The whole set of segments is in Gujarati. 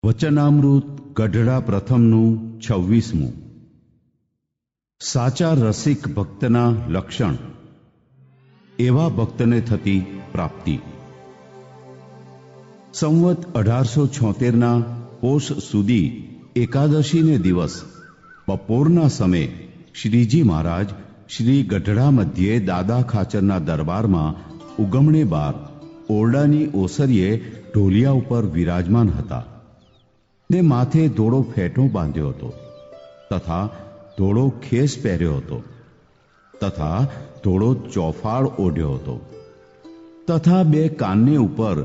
વચનામૃત ગઢડા પ્રથમનું 26મું. સાચા રસિક ભક્તના લક્ષણ. એવા ભક્તને થતી પ્રાપ્તિ. સંવત 1876ના પોષ સુધી એકાદશીને દિવસ બપોરના સમયે શ્રીજી મહારાજ શ્રી ગઢડા મધ્યે દાદા ખાચરના દરબારમાં ઉગમણે બાર ઓરડાની ઓસરીએ ઢોલિયા ઉપર વિરાજમાન હતા ને માથે ધોળો ફેંટો બાંધ્યો હતો તથા ધોળો ખેસ પહેર્યો હતો તથા ધોળો ચોફાળ ઓઢ્યો હતો તથા બે કાનને ઉપર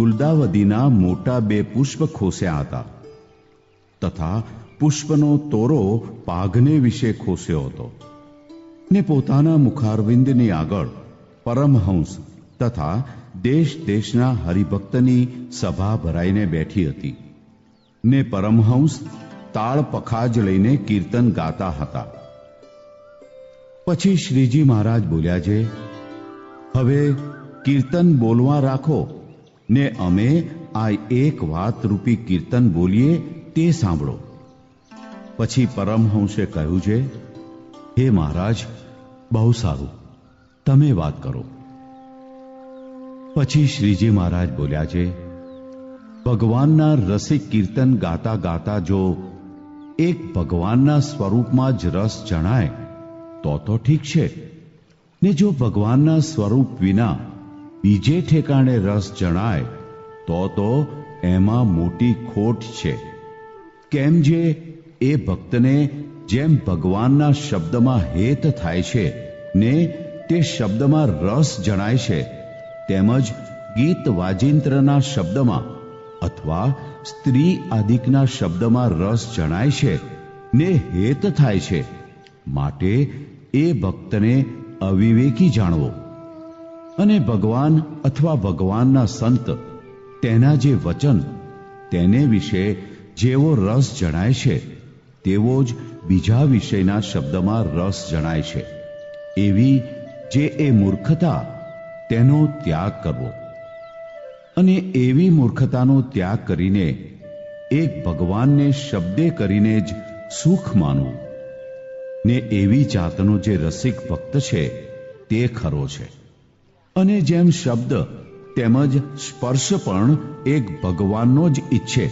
ગુલદાવદીના મોટા બે પુષ્પ ખોસ્યા હતા તથા પુષ્પનો તોરો પાઘને વિશે ખોસ્યો હતો ને પોતાના મુખારવિંદની આગળ પરમહંસ તથા દેશ દેશના હરિભક્તની સભા ભરાઈને બેઠી હતી ને પરમહંસ તાળ પખાજ લઈને કીર્તન ગાતા હતા. પછી શ્રીજી મહારાજ બોલ્યા છે, હવે કીર્તન બોલવા રાખો ને અમે આ એક વાત રૂપી કીર્તન બોલીએ તે સાંભળો. પછી પરમહંસે કહ્યું છે, હે મહારાજ, બહુ સારું, તમે વાત કરો. પછી શ્રીજી મહારાજ બોલ્યા છે, ભગવાનના રસિક કીર્તન ગાતા ગાતા જો એક ભગવાનના સ્વરૂપમાં જ રસ જણાય તો ઠીક છે, ને જો ભગવાનના સ્વરૂપ વિના બીજે ઠેકાણે રસ જણાય તો એમાં મોટી ખોટ છે. કેમ જે એ ભક્તને જેમ ભગવાનના શબ્દમાં હેત થાય છે ને તે શબ્દમાં રસ જણાય છે, તેમજ ગીત વાજિંત્રના શબ્દમાં અથવા સ્ત્રી આદિકના શબ્દમાં રસ જણાય છે ને હેત થાય છે, માટે એ ભક્તને અવિવેકી જાણવો અને ભગવાન અથવા ભગવાનના સંત તેના જે વચન તેને વિશે જેવો રસ જણાય છે તેવો જ બીજા વિષયના શબ્દમાં રસ જણાય છે. એવી જે એ મૂર્ખતા તેનો ત્યાગ કરવો અને એવી મૂર્ખતાનો ત્યાગ કરીને એક ભગવાનને શબ્દે કરીને જ સુખ માનવું ને એવી જાતનો જે રસિક ભક્ત છે તે ખરો છે. અને જેમ શબ્દ તેમજ સ્પર્શ પણ એક ભગવાનનો જ ઈચ્છે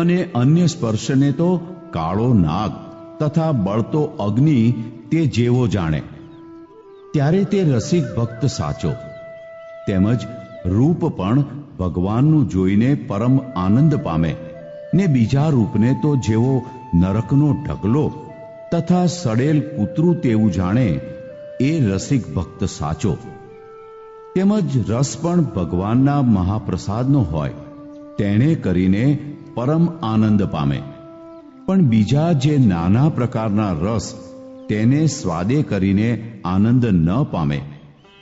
અને અન્ય સ્પર્શને તો કાળો નાગ તથા બળતો અગ્નિ તે જેવો જાણે, ત્યારે તે રસિક ભક્ત સાચો. તેમજ રૂપ પણ ભગવાનનું જોઈને પરમ આનંદ પામે ને બીજા રૂપને તો જેવો નરકનો ઢગલો તથા સડેલ કૂતરું તેવું જાણે, એ રસિક ભક્ત સાચો. તેમજ રસ પણ ભગવાનના મહાપ્રસાદનો હોય તેણે કરીને પરમ આનંદ પામે, પણ બીજા જે નાના પ્રકારના રસ તેને સ્વાદે કરીને આનંદ ન પામે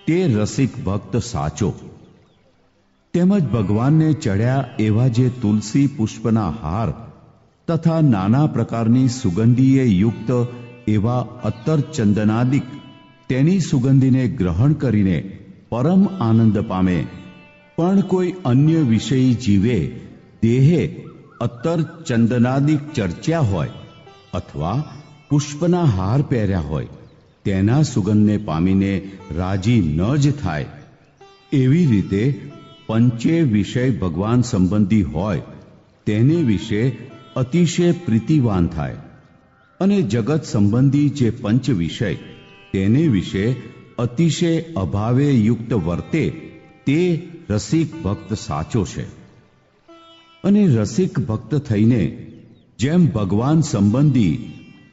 તે રસિક ભક્ત સાચો. તેમજ ભગવાનને ચડ્યા એવા જે તુલસી પુષ્પના હાર તથા નાના પ્રકારની સુગંધીએ યુક્ત એવા અત્તર ચંદનાદિક તેની સુગંધીને ગ્રહણ કરીને પરમ આનંદ પામે, પણ કોઈ અન્ય વિષયી જીવે દેહે અત્તર ચંદનાદિક ચર્ચ્યા હોય અથવા પુષ્પના હાર પહેર્યા હોય તેના સુગંધને પામીને રાજી ન જ થાય, એવી રીતે પંચે વિષય ભગવાન સંબંધી હોય તેને વિશે અતિશય પ્રીતિવાન થાય અને જગત સંબંધી જે પંચ વિષય તેને વિશે અતિશય અભાવે યુક્ત વર્તે તે રસિક ભક્ત સાચો છે. અને રસિક ભક્ત થઈને જેમ ભગવાન સંબંધી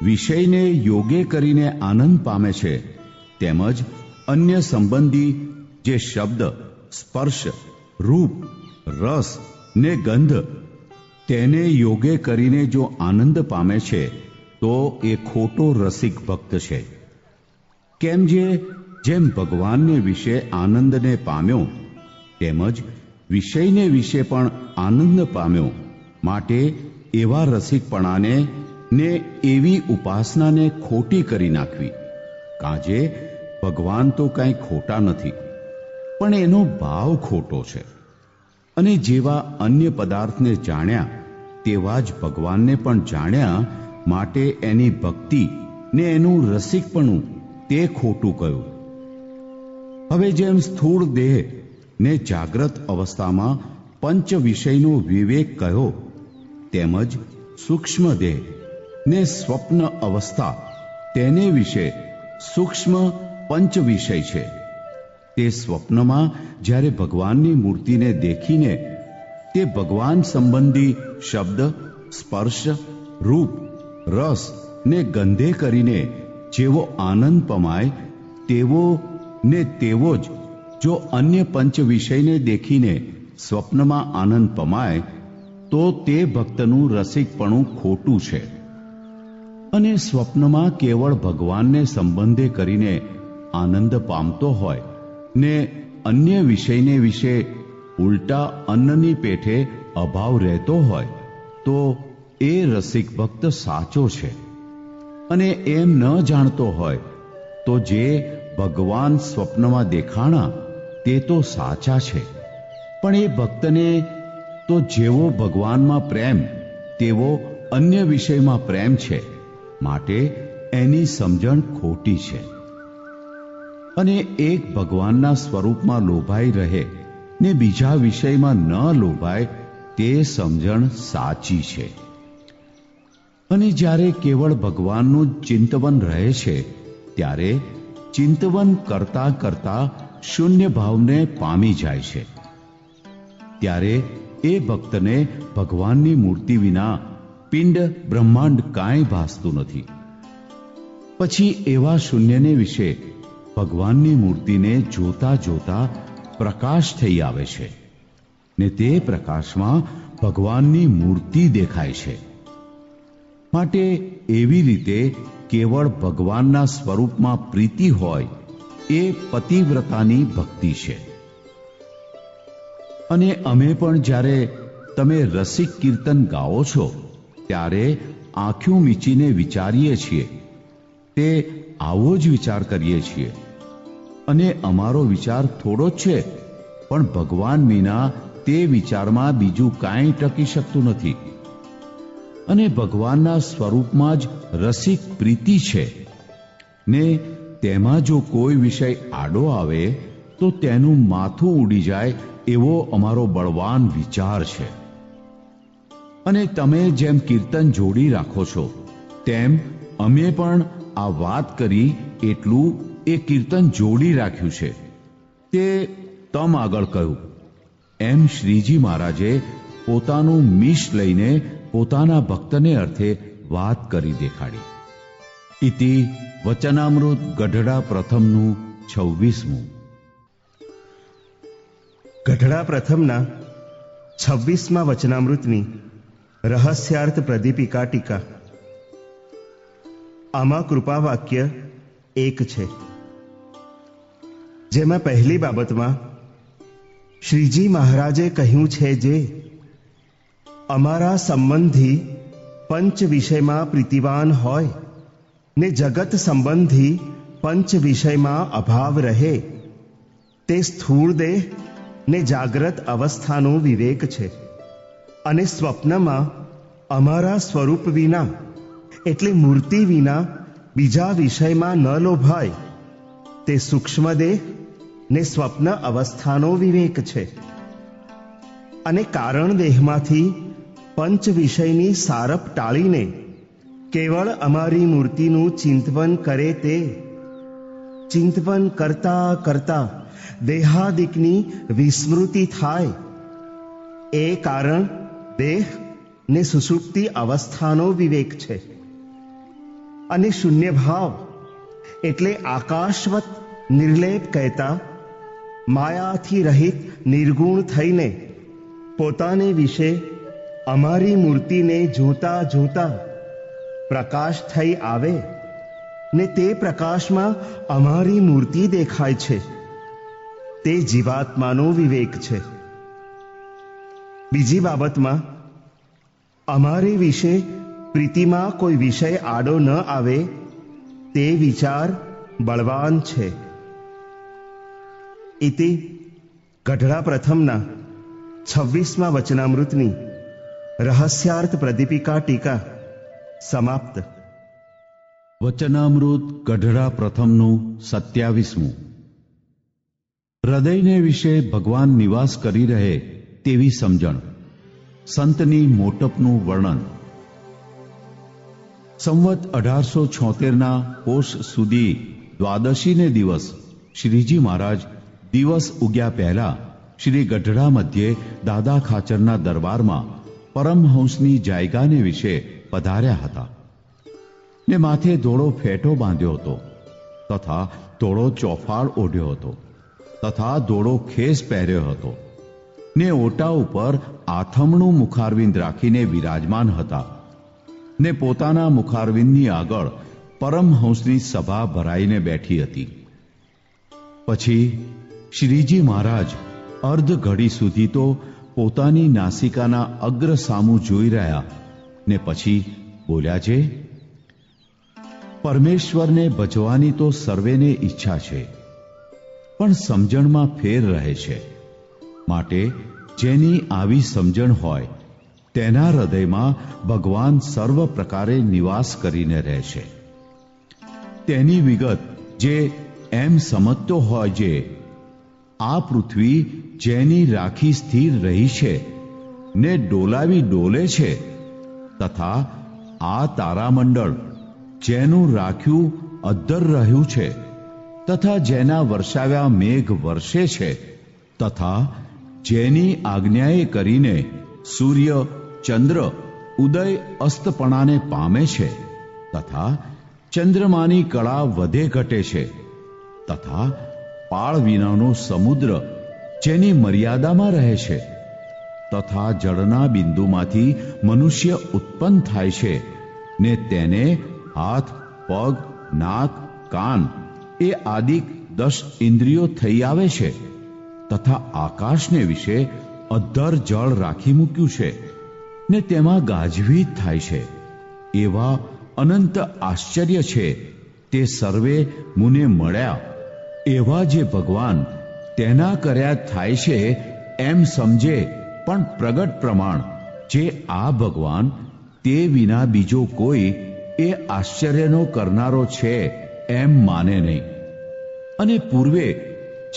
વિષયને યોગે કરીને આનંદ પામે છે, તેમજ અન્ય સંબંધી જે શબ્દ, સ્પર્શ, રૂપ, રસ ને ગંધ તેને યોગે કરીને જો આનંદ પામે છે તો એ ખોટો રસિક ભક્ત છે. કેમ જેમ ભગવાનને વિશે આનંદને પામ્યો તેમજ વિષયને વિશે પણ આનંદ પામ્યો, માટે એવા રસિકપણાને ને એવી ઉપાસનાને ખોટી કરી નાખવી. કાજે ભગવાન તો કાંઈ ખોટા નથી, પણ એનો ભાવ ખોટો છે. અને જેવા અન્ય પદાર્થને જાણ્યા તેવા જ ભગવાનને પણ જાણ્યા, માટે એની ભક્તિ ને એનું રસિકપણું તે ખોટું કહ્યું. હવે જેમ સ્થૂળ દેહ ને જાગ્રત અવસ્થામાં પંચ વિષયનો વિવેક કહ્યો, તેમજ સૂક્ષ્મ દેહ ને સ્વપ્ન અવસ્થા તેને વિશે સૂક્ષ્મ પંચ વિષય છે. તે સ્વપ્નમાં જ્યારે ભગવાનની મૂર્તિને દેખીને તે ભગવાન સંબંધી શબ્દ, સ્પર્શ, રૂપ, રસ ને ગંધે કરીને જેવો આનંદ પમાય, તેવો ને તેવો જ જો અન્ય પંચ વિષયને દેખીને સ્વપ્નમાં આનંદ પમાય, તો તે ભક્તનું રસિકપણું ખોટું છે. અને સ્વપ્નમાં કેવળ ભગવાનને સંબંધે કરીને આનંદ પામતો હોય ને અન્ય વિષયને વિશે ઉલટા અન્નની પેઠે અભાવ રહેતો હોય, તો એ રસિક ભક્ત સાચો છે. અને એમ ન જાણતો હોય તો જે ભગવાન સ્વપ્નમાં દેખાણા તે તો સાચા છે, પણ એ ભક્તને તો જેવો ભગવાનમાં પ્રેમ તેવો અન્ય વિષયમાં પ્રેમ છે, માટે એની સમજણ ખોટી છે. અને એક ભગવાનના સ્વરૂપમાં લોભાઈ રહે ને બીજા વિષયમાં ન લોભાય, તે સમજણ સાચી છે. અને જ્યારે કેવળ ભગવાનનું ચિંતવન રહે છે, ત્યારે ચિંતવન કરતા કરતા શૂન્ય ભાવને પામી જાય છે. ત્યારે એ ભક્તને ભગવાનની મૂર્તિ વિના પિંડ બ્રહ્માંડ કાંઈ ભાસતું નથી. પછી એવા શૂન્યને વિશે ભગવાનની મૂર્તિને જોતા જોતા પ્રકાશ થઈ આવે છે, ને તે પ્રકાશમાં ભગવાનની મૂર્તિ દેખાય છે. માટે એવી રીતે કેવળ ભગવાનના સ્વરૂપમાં પ્રીતિ હોય એ પતિવ્રતાની ભક્તિ છે. અને અમે પણ જ્યારે તમે રસિક કીર્તન ગાઓ છો, ત્યારે આંખો મીચીને વિચારીએ છીએ, તે આવો જ વિચાર કરીએ છીએ. અને અમારો વિચાર થોડો જ છે, પણ ભગવાન વિના તે વિચારમાં બીજું કાંઈ ટકી શકતું નથી. અને ભગવાનના સ્વરૂપમાં જ રસિક પ્રીતિ છે, ને તેમાં જો કોઈ વિષય આડો આવે તો તેનું માથું ઉડી જાય એવો અમારો બળવાન વિચાર છે. અને તમે જેમ કીર્તન જોડી રાખો છો, તેમ અમે પણ આ વાત કરી એટલું એ કીર્તન જોડી રાખ્યું છે. તે તમ આગળ કહ્યું એમ શ્રીજી મહારાજે પોતાનું મીશ લઈને પોતાના ભક્તને અર્થે વાત કરી દેખાડી. ઇતિ વચનામૃત ગઢડા પ્રથમનું 26મું. ગઢડા પ્રથમના 26મા વચનામૃતની રહસ્યાર્થ પ્રદીપિકા ટીકા. આમાં કૃપા વાક્ય એક છે, જેમાં પહેલી બાબતમાં શ્રીજી મહારાજે કહ્યું છે, જે અમારા સંબંધી પંચ વિષયમાં પ્રીતિવાન હોય ને જગત સંબંધી પંચ વિષયમાં અભાવ રહે, તે સ્થૂળ દેહ ને જાગ્રત અવસ્થાનો વિવેક છે. અને સ્વપ્નમાં અમારા સ્વરૂપ વિના એટલે મૂર્તિ વિના બીજા વિષયમાં ન લોભાય, તે સૂક્ષ્મ દેહ ને સ્વપ્ન અવસ્થાનો વિવેક છે. અને કારણ દેહમાંથી પંચ વિષયની સારપ ટાળીને કેવળ અમારી મૂર્તિનું ચિંતવન કરે, તે ચિંતવન કરતા કરતા દેહાદિકની વિસ્મૃતિ થાય, એ કારણ દેહ ને સુષુપ્તિ અવસ્થાનો વિવેક છે. અને શૂન્ય ભાવ એટલે આકાશવત નિર્લેપ કહેતા માયાથી રહિત નિર્ગુણ થઈને પોતાને વિશે અમારી મૂર્તિને જોતા જોતા પ્રકાશ થઈ આવે, ને તે પ્રકાશમાં અમારી મૂર્તિ દેખાય છે, તે જીવાત્માનો વિવેક છે. બીજી બાબતમાં અમારી વિશે પ્રીતિમાં કોઈ વિષય આડો ન આવે, તે વિચાર બળવાન છે. ઇતિ ગઢડા પ્રથમના 26મા વચનામૃતની રહસ્યાર્થ પ્રદીપિકા ટીકા સમાપ્ત. વચનામૃત ગઢડા પ્રથમનું 27મું. હૃદયને વિશે ભગવાન નિવાસ કરી રહે તેવી સમજણ. સંતની મોટપનું વર્ણન. સંવત 1876ના પોષ સુધી દ્વાદશીને દિવસ શ્રીજી મહારાજ દિવસ ઉગ્યા પહેલા શ્રી ગઢડા મધ્યે દાદા ખાચરના દરબારમાં પરમહંસની જાયગાને વિશે પધાર્યા હતા ને માથે ધોળો ફેટો બાંધ્યો હતો તથા ધોળો ચોફાળ ઓઢ્યો હતો તથા ધોળો ખેસ પહેર્યો હતો ને ઓટા ઉપર આથમણું મુખારવિંદ રાખીને વિરાજમાન હતા ને પોતાના મુખારવિંદની આગળ પરમહંસની સભા ભરાઈને બેઠી હતી. પછી શ્રીજી મહારાજ અર્ધ ઘડી સુધી તો પોતાની નાસિકાના અગ્ર સામું જોઈ રહ્યા ને પછી બોલ્યા છે, પરમેશ્વરને ભજવાની તો સર્વેને ઈચ્છા છે, પણ સમજણમાં ફેર રહે છે. માટે જેની આવી સમજણ હોય તેના હૃદયમાં ભગવાન સર્વ પ્રકારે નિવાસ કરીને રહે છે. તેની વિગત જે એમ સમજતો હોય જે આ પૃથ્વી જેની રાખી સ્થિર રહી છે ને ડોલાવી ડોલે છે તથા આ તારામંડળ જેનું રાખ્યું અદ્ધર રહ્યું છે તથા જેના વર્ષાવ્યા મેઘ વર્ષે છે તથા જેની આજ્ઞાએ કરીને સૂર્ય ચંદ્ર ઉદય અસ્તપણાને પામે છે તથા ચંદ્રમાની કળા વધે ઘટે છે તથા પાળ વિનાનો સમુદ્ર જેની મર્યાદામાં રહે છે તથા જળના બિંદુમાંથી મનુષ્ય ઉત્પન્ન થાય છે ને તેને હાથ પગ નાક કાન એ આદિક 10 ઇન્દ્રિયો થઈ આવે છે તથા આકાશને વિશે અદ્ધર જળ રાખી મૂક્યું છે ને તેમાં ગાજવીજ થાય છે. એવા અનંત આશ્ચર્ય છે તે સર્વે મુને મળ્યા. એવા જે ભગવાન તેના કર્યા થાય છે એમ સમજે, પણ પ્રગટ પ્રમાણ જે આ ભગવાન તે વિના બીજો કોઈ એ આશ્ચર્યનો કરનારો છે એમ માને નહીં. અને પૂર્વે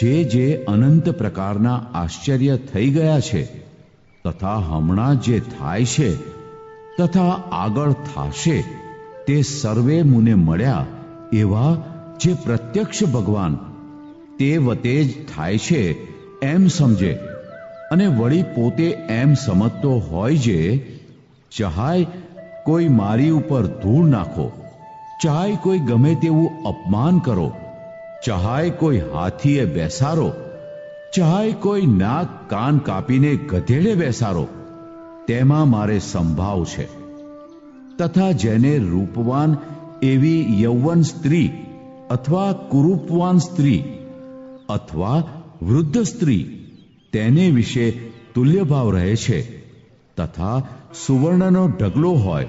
જે અનંત પ્રકારના આશ્ચર્ય થઈ ગયા છે તથા હમણાં જે થાય છે તથા આગળ થાશે તે સર્વે મુને મળ્યા. એવા જે પ્રત્યક્ષ ભગવાન તે વતે જ થાય છે એમ સમજે અને વળી પોતે એમ સમજતો હોય જે ચાહે કોઈ મારી ઉપર ધૂળ નાખો, ચાહે કોઈ ગમે તેવું અપમાન કરો, ચાહે કોઈ હાથીએ બેસારો, ચાહે કોઈ નાક કાન કાપીને ગધેડે બેસારો, તેમાં મારે સંભાવ છે. તથા જેને રૂપવાન એવી યૌવન સ્ત્રી અથવા કુરૂપવાન સ્ત્રી અથવા વૃદ્ધ સ્ત્રી તેને વિશે તુલ્ય ભાવ રહે છે તથા સુવર્ણનો ઢગલો હોય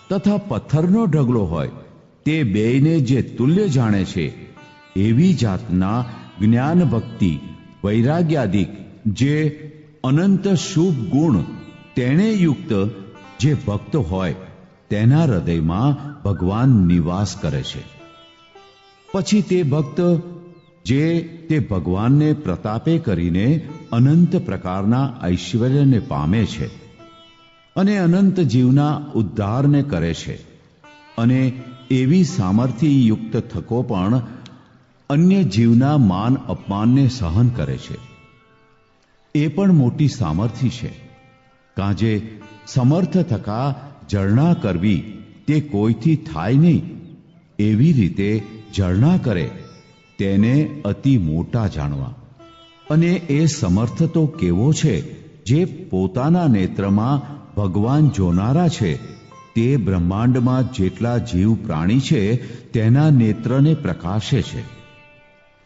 તથા પથ્થરનો ઢગલો હોય તે બેયને જે તુલ્ય જાણે છે એવી જાતના જ્ઞાન ભક્તિ વૈરાગ્યાદિક જે અનંત શુભ ગુણ તેણે યુક્ત જે ભક્ત હોય તેના હૃદયમાં ભગવાન નિવાસ કરે છે. પછી તે ભક્ત જે તે ભગવાનને પ્રતાપે કરીને અનંત પ્રકારના ઐશ્વર્યને પામે છે અને અનંત જીવના ઉદ્ધારને કરે છે અને એવી સામર્થ્ય યુક્ત થકો પણ અન્ય જીવના માન અપમાનને સહન કરે છે. એ પણ મોટી સામર્થ્ય છે. કાજે સમર્થ થકા જળના કરવી તે કોઈથી થાય નહીં, એવી રીતે જળના કરે તેને અતિ મોટા જાણવા. અને એ સમર્થ તો કેવો છે જે પોતાના નેત્રમાં ભગવાન જોનારા છે તે બ્રહ્માંડમાં જેટલા જીવ પ્રાણી છે તેના નેત્રને પ્રકાશે છે.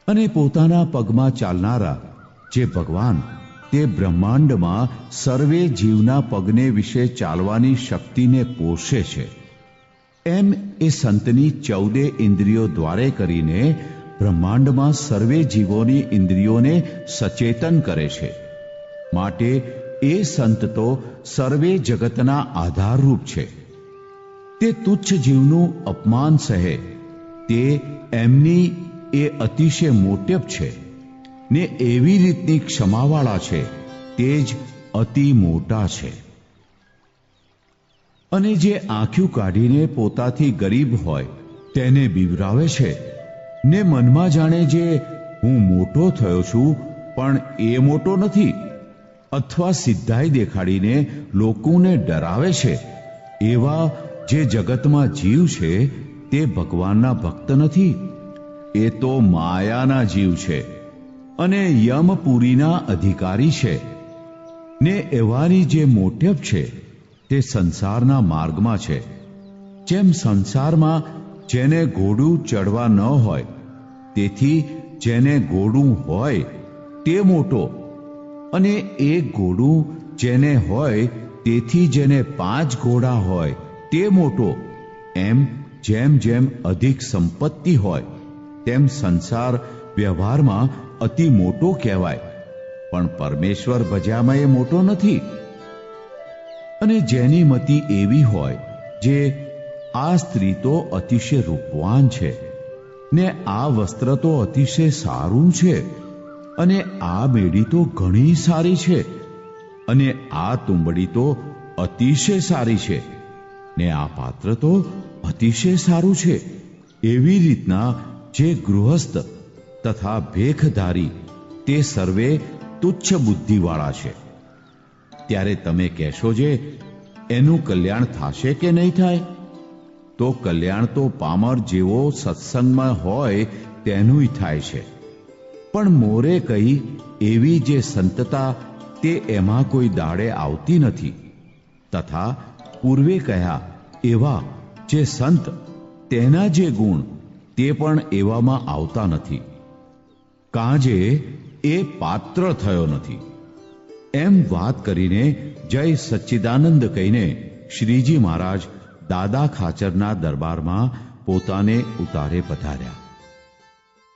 અને પોતાના પગમાં ચાલનારા જે ભગવાન તે બ્રહ્માંડમાં સર્વે જીવના પગને વિશે ચાલવાની શક્તિને પોષે છે. એમ એ સંતની 14 ઇન્દ્રિયો દ્વારે કરીને બ્રહ્માંડમાં સર્વે જીવોની ઇન્દ્રિયોને સચેતન કરે છે. માટે એ સંત તો સર્વે જગતના આધારરૂપ છે. તે તુચ્છ જીવનું અપમાન સહે તે એમની એ અતિશય મોટેપ છે ને એવી રીતની ક્ષમાવાળા છે તે જ અતિ મોટા છે. અને જે આંખ્યું કાઢીને પોતાથી ગરીબ હોય તેને બીવરાવે છે ને મનમાં જાણે જે હું મોટો થયો છું પણ એ મોટો નથી, અથવા સિદ્ધાઈ દેખાડીને લોકોને ડરાવે છે, એવા જે જગતમાં જીવ છે તે ભગવાનના ભક્ત નથી, એ તો માયાના જીવ છે અને યમપુરીના અધિકારી છે. ને એવાની જે મોટેપ છે તે સંસારના માર્ગમાં છે. જેમ સંસારમાં જેને ઘોડું ચડવા ન હોય તેથી જેને ઘોડું હોય તે મોટો, અને એક ઘોડું જેને હોય તેથી જેને 5 ઘોડા હોય તે મોટો, એમ જેમ જેમ અધિક સંપત્તિ હોય તેમ સંસાર વ્યવહારમાં અતિ મોટો કહેવાય, પણ પરમેશ્વર ભજ્યામાં એ મોટો નથી. અને જેની મતિ એવી હોય જે આ સ્ત્રી તો અતિશય રૂપવાન છે ને આ વસ્ત્ર તો અતિશય સારું છે, અને આ બેડી તો ઘણી સારી છે, અને આ તુંબડી તો અતિશય સારી છે, ને આ પાત્ર તો અતિશય સારું છે, એવી રીતના જે ગૃહસ્થ તથા ભેખધારી તે સર્વે તુચ્છ બુદ્ધિવાળા છે. ત્યારે તમે કહેશો જે એનું કલ્યાણ થશે કે નહીં થાય? તો કલ્યાણ તો પામર જેવો સત્સંગમાં હોય તેનુંય થાય છે, પણ મોરે કહી એવી જે સંતતા તે એમાં કોઈ દાડે આવતી નથી, તથા પૂર્વે કહ્યા એવા જે સંત તેના જે ગુણ તે પણ એવામાં આવતા નથી, કાજે એ પાત્ર થયો નથી. એમ વાત કરીને જય સચ્ચિદાનંદ કહીને શ્રીજી મહારાજ દાદા ખાચરના દરબારમાં પોતાને ઉતારે પધાર્યા.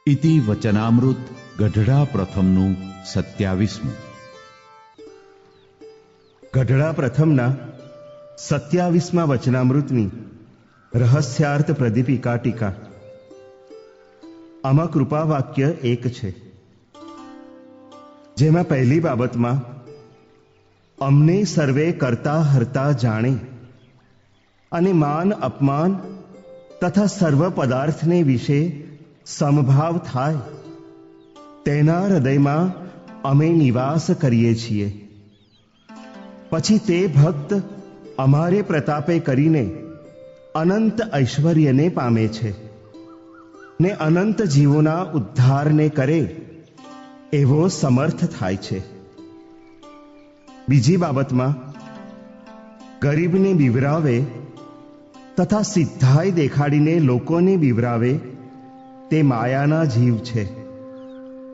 ઇતિ વચનામૃત ગઢડા પ્રથમનું 27મું. ગઢડા પ્રથમના 27મા વચનામૃતની રહસ્યાર્થ પ્રદીપિકા ટીકા. આમાં કૃપા વાક્ય એક છે, જેમાં પહેલી બાબતમાં અમને સર્વે કરતા હરતા જાણે અને માન અપમાન તથા સર્વ પદાર્થને વિશે સમભાવ થાય તેના હૃદયમાં અમે નિવાસ કરીએ છીએ. પછી તે ભક્ત અમારે પ્રતાપે કરીને અનંત ઐશ્વર્યને પામે છે ને અનંત જીવોના ઉદ્ધારને કરે એવો સમર્થ થાય છે. બીજી બાબતમાં ગરીબને બિવરાવે તથા સિદ્ધાઈ દેખાડીને લોકોને બિવરાવે તે માયાના જીવ છે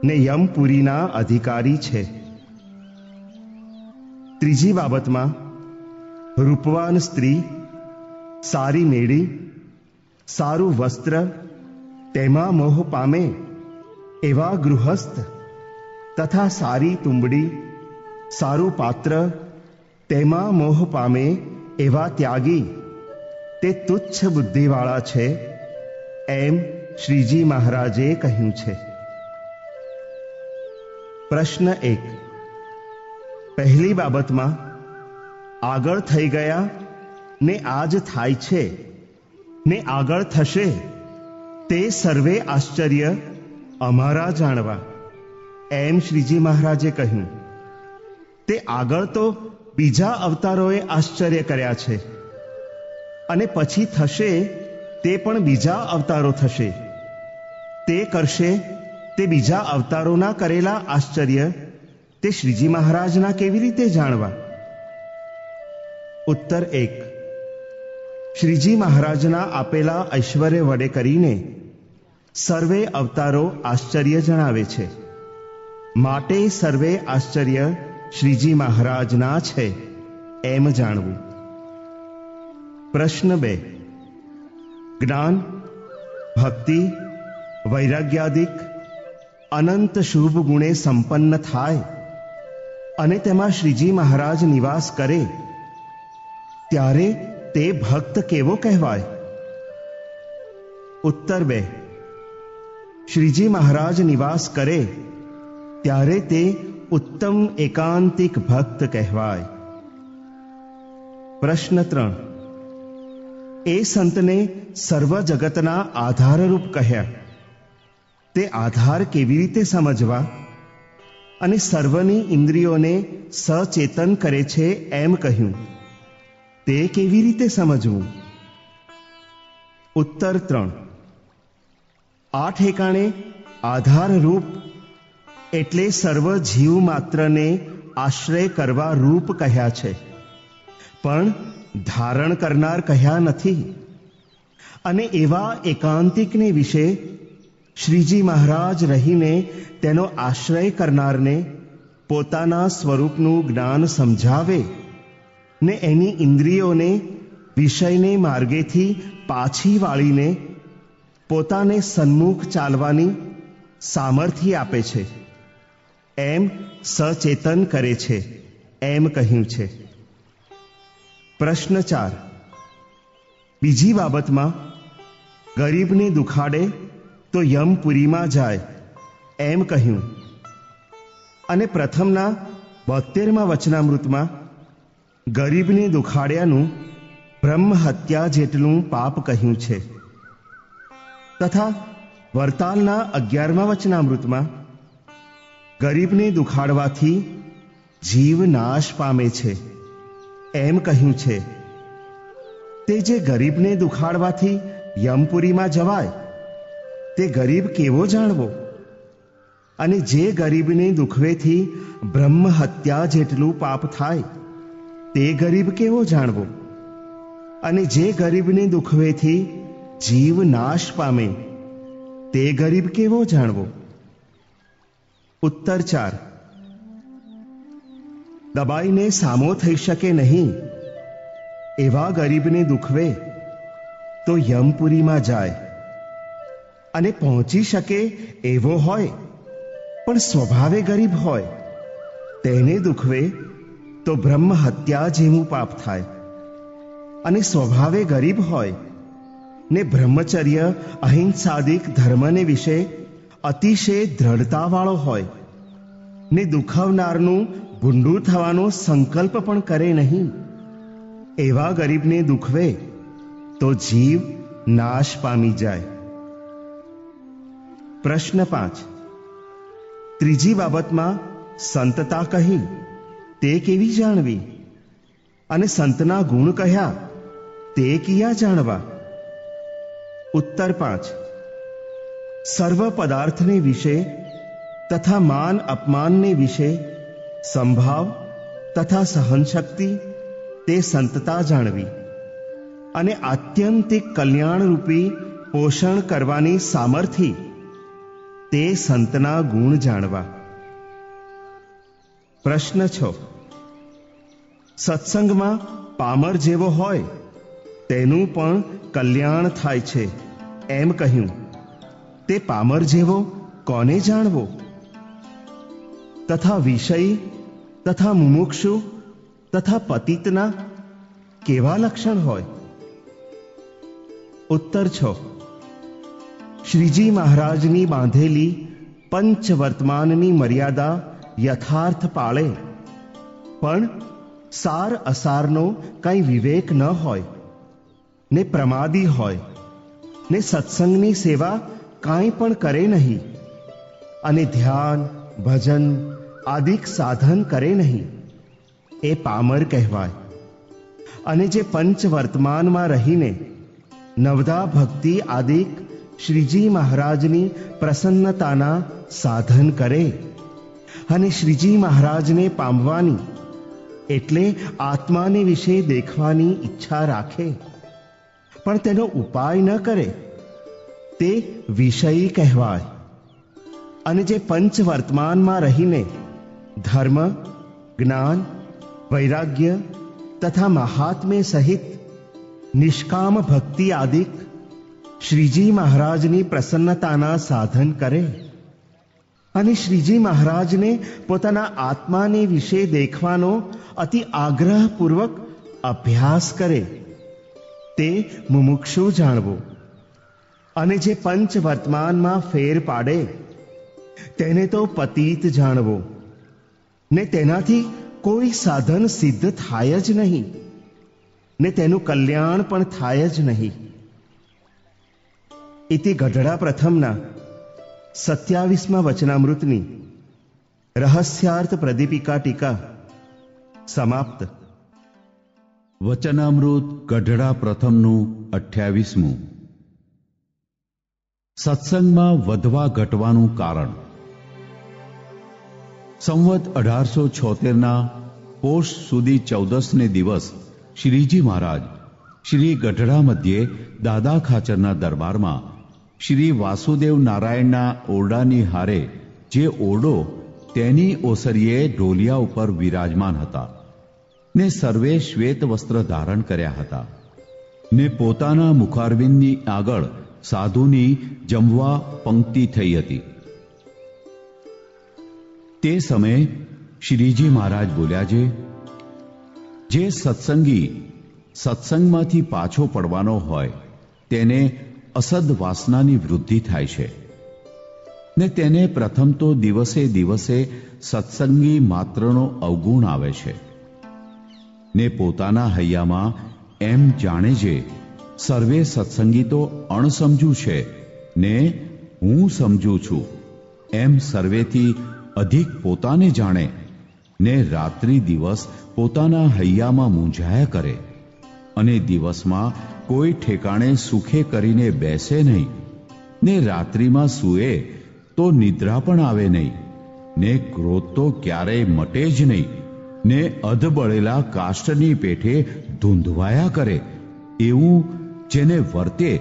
ને યમપુરીના અધિકારી છે. ત્રીજી બાબતમાં રૂપવાન સ્ત્રી, સારી મેળી, સારું વસ્ત્ર તેમાં મોહ પામે એવા ગૃહસ્થ તથા સારી તુંબડી, સારું પાત્ર તેમાં મોહ પામે એવા ત્યાગી તે તુચ્છ બુદ્ધિવાળા છે, એમ શ્રીજી મહારાજે કહ્યું છે. પ્રશ્ન 1. પહેલી બાબતમાં આગળ થઈ ગયા ને આજ થાય છે ને આગળ થશે તે સર્વે આશ્ચર્ય અમારા જાણવા, એમ શ્રીજી મહારાજે કહ્યું. તે આગળ તો બીજા અવતારોએ આશ્ચર્ય કર્યા છે, અને પછી થશે તે પણ બીજા અવતારો થશે. તે કરશે તે બીજા અવતારોના કરેલા આશ્ચર્ય તે શ્રીજી મહારાજના કેવી રીતે જાણવા? ઉત્તર 1. શ્રીજી મહારાજના આપેલા ઐશ્વર્ય વડે કરીને સર્વે અવતારો આશ્ચર્ય જણાવે છે, માટે સર્વે આશ્ચર્ય શ્રીજી મહારાજના છે એમ જાણવું. પ્રશ્ન 2. જ્ઞાન, ભક્તિ, વૈરાગ્યાદિક અનંત શુભ ગુણે સંપન્ન થાય અને તેમાં શ્રીજી મહારાજ નિવાસ કરે ત્યારે તે ભક્ત કેવો કહેવાય? ઉત્તર 2. શ્રીજી મહારાજ નિવાસ કરે ત્યારે તે ઉત્તમ એકાંતિક ભક્ત કહેવાય. પ્રશ્ન 3. એ સંતને સર્વ જગતના આધારરૂપ કહ્યા, તે આધાર કેવી રીતે સમજવા? અને સર્વની ઇન્દ્રિયોને સચેતન કરે છે એમ કહ્યું, તે કેવી રીતે સમજવું? ઉત્તર 3. આ ઠેકાણે આધારરૂપ એટલે સર્વ જીવ માત્રને આશ્રય કરવા રૂપ કહ્યા છે, પણ ધારણ કરનાર કહ્યા નથી. અને એવા એકાંતિકને વિશે શ્રીજી મહારાજ રહીને તેનો આશ્રય કરનારને પોતાના સ્વરૂપનું જ્ઞાન સમજાવે ને એની ઇન્દ્રિયોને વિષયને માર્ગેથી પાછી વાળીને પોતાને સન્મુખ ચાલવાની સામર્થ્ય આપે છે, એમ સચેતન કરે છે એમ કહ્યું છે. પ્રશ્ન 4. બીજી બાબતમાં ગરીબને દુખાડે તો યમપુરીમાં જાય એમ કહ્યું, અને પ્રથમના 72મા વચનામૃતમાં ગરીબને દુખાડ્યાનું બ્રહ્મ હત્યા જેટલું પાપ કહ્યું છે, તથા વરતાલના 11મા વચનામૃતમાં ગરીબને દુખાડવાથી જીવ નાશ પામે છે એમ કહ્યું છે. તે જે ગરીબને દુખાડવાથી યમપુરીમાં જવાય તે ગરીબ કેવો જાણવો? અને જે ગરીબને દુખવેથી બ્રહ્મ હત્યા જેટલું પાપ થાય તે ગરીબ કેવો જાણવો? અને જે ગરીબને દુખવેથી જીવ નાશ પામે તે ગરીબ કેવો જાણવો? ઉત્તર 4. દબાઈને સામો થઈ શકે નહીં એવા ગરીબને દુખવે તો યમપુરીમાં જાય, અને પહોંચી શકે એવો હોય પણ સ્વભાવે ગરીબ હોય તેને દુખવે તો બ્રહ્મ હત્યા જેવું પાપ થાય. અને સ્વભાવે ગરીબ હોય ને બ્રહ્મચર્ય અહિંસાદિક ધર્મને વિશે અતિશય દ્રઢતાવાળો હોય ને દુખાવનારનું ભૂંડું થવાનો સંકલ્પ પણ કરે નહીં એવા ગરીબને દુખવે તો જીવ નાશ પામી જાય. પ્રશ્ન 5. ત્રીજી બાબતમાં સંતતા કહી તે કેવી જાણવી? અને સંતના ગુણ કહ્યા તે કિયા જાણવા? ઉત્તર 5. સર્વ પદાર્થને વિશે તથા માન અપમાનને વિશે સંભાવ તથા સહનશક્તિ તે સંતતા જાણવી, અને આત્યંતિક કલ્યાણરૂપી પોષણ કરવાની સામર્થ્ય તે સંતના ગુણ જાણવા. પ્રશ્ન 6. સત્સંગમાં પામર જેવો હોય તેનું પણ કલ્યાણ થાય છે એમ કહ્યું, તે પામર જેવો કોને જાણવો? તથા વિષયી તથા મુમુક્ષુ તથા પતિતના કેવા લક્ષણ હોય? ઉત્તર 6. શ્રીજી મહારાજની બાંધેલી પંચવર્તમાનની મર્યાદા યથાર્થ પાળે, પણ સાર અસારનો કંઈ વિવેક ન હોય ને પ્રમાદી હોય ને સત્સંગની સેવા કાંઈ પણ કરે નહીં, અને ધ્યાન ભજન આદિક સાધન કરે નહીં, એ પામર કહેવાય. અને જે પંચવર્તમાનમાં રહીને નવદા ભક્તિ આદિક શ્રીજી મહારાજની પ્રસન્નતાના સાધન કરે અને શ્રીજી મહારાજને પામવાની એટલે આત્માને વિશે દેખવાની ઈચ્છા રાખે પણ તેનો ઉપાય ન કરે તે વિષયી કહેવાય. અને જે પંચવર્તમાનમાં રહીને ધર્મ જ્ઞાન વૈરાગ્ય તથા મહાત્મ્ય સહિત નિષ્કામ ભક્તિ આદિક શ્રીજી મહારાજની પ્રસન્નતાના સાધન કરે અને શ્રીજી મહારાજને પોતાના આત્માને વિશે દેખવાનો અતિ આગ્રહપૂર્વક અભ્યાસ કરે તે મુમુક્ષુ જાણવો. અને જે પંચ વર્તમાનમાં ફેર પાડે તેને તો પતિત જાણવો. ને તેનાથી કોઈ સાધન સિદ્ધ થાય જ નહીં, ને તેનું કલ્યાણ પણ થાય જ નહીં. ઇતિ ગઢડા પ્રથમના 27મા વચનામૃતની રહસ્યાર્થ પ્રદીપિકા ટીકા સમાપ્ત. વચનામૃત ગઢડા પ્રથમનું 28મું. સત્સંગમાં વધવા ઘટવાનું કારણ. સંવત 1876ના પોષ સુધી 14ને દિવસ શ્રીજી મહારાજ શ્રી ગઢડા મધ્યે દાદા ખાચરના દરબારમાં શ્રી વાસુદેવ નારાયણના ઓરડાની હારે જે ઓરડો તેની ઓસરીએ ઢોલિયા ઉપર વિરાજમાન હતા, ને સર્વે શ્વેત વસ્ત્ર ધારણ કર્યા હતા, ને પોતાના મુખારવિંદની આગળ સાધુની જમવા પંક્તિ થઈ હતી. તે સમયે શ્રીજી મહારાજ બોલ્યા છે, જે સત્સંગી સત્સંગમાંથી પાછો પડવાનો હોય તેને અસદ વાસનાની વૃદ્ધિ થાય છે, ને તેને પ્રથમ તો દિવસે દિવસે સત્સંગી માત્રનો અવગુણ આવે છે, ને પોતાના હૈયામાં એમ જાણે છે સર્વે સત્સંગી તો અણસમજુ છે ને હું સમજુ છું એમ સર્વેથી અધિક પોતાને જાણે, ને રાત્રિ દિવસ પોતાના હૈયામાં મૂંઝાયા કરે, અને દિવસમાં કોઈ ઠેકાણે સુખે કરીને બેસે નહીં, ને રાત્રિમાં સૂએ તો નિદ્રા પણ આવે નહીં, ને ક્રોધ તો ક્યારેય મટે જ નહીં, ને અધબળેલા કાષ્ઠની પેઠે ધૂંધવાયા કરે, એવું જેને વર્તે